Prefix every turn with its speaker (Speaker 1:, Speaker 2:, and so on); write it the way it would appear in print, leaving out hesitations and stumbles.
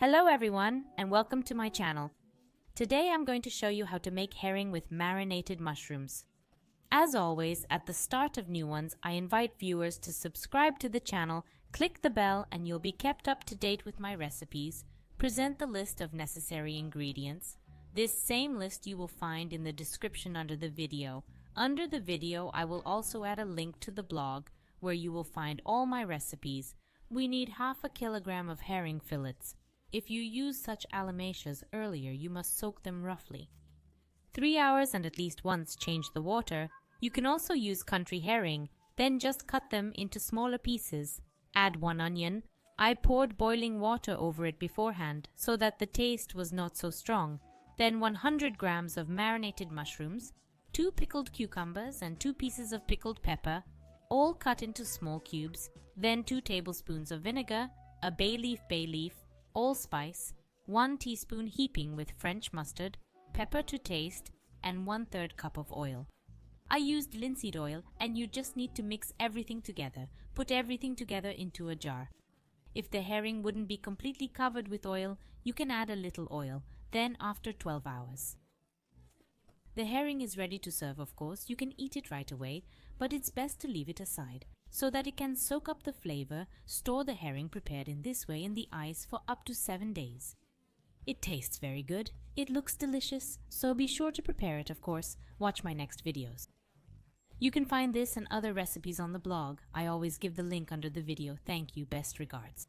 Speaker 1: Hello everyone and welcome to my channel. Today I'm going to show you how to make herring with marinated mushrooms. As always, at the start of new ones, I invite viewers to subscribe to the channel, click the bell and you'll be kept up to date with my recipes. Present the list of necessary ingredients. This same list you will find in the description under the video. Under the video, I will also add a link to the blog where you will find all my recipes. We need half a kilogram of herring fillets. If you use such alamachas earlier, you must soak them roughly 3 hours and at least once change the water. You can also use country herring, then just cut them into smaller pieces. Add 1 onion. I poured boiling water over it beforehand so that the taste was not so strong. Then 100 grams of marinated mushrooms, 2 pickled cucumbers and 2 pieces of pickled pepper, all cut into small cubes. Then 2 tablespoons of vinegar, a bay leaf, allspice, 1 teaspoon heaping with French mustard, pepper to taste, and 1/3 cup of oil. I used linseed oil and you just need to mix everything together. Put everything together into a jar. If the herring wouldn't be completely covered with oil, you can add a little oil, then after 12 hours. The herring is ready to serve, of course. You can eat it right away, but it's best to leave it aside so that it can soak up the flavor. Store the herring prepared in this way in the ice for up to 7 days. It tastes very good. It looks delicious, so be sure to prepare it, of course. Watch my next videos. You can find this and other recipes on the blog. I always give the link under the video. Thank you. Best regards.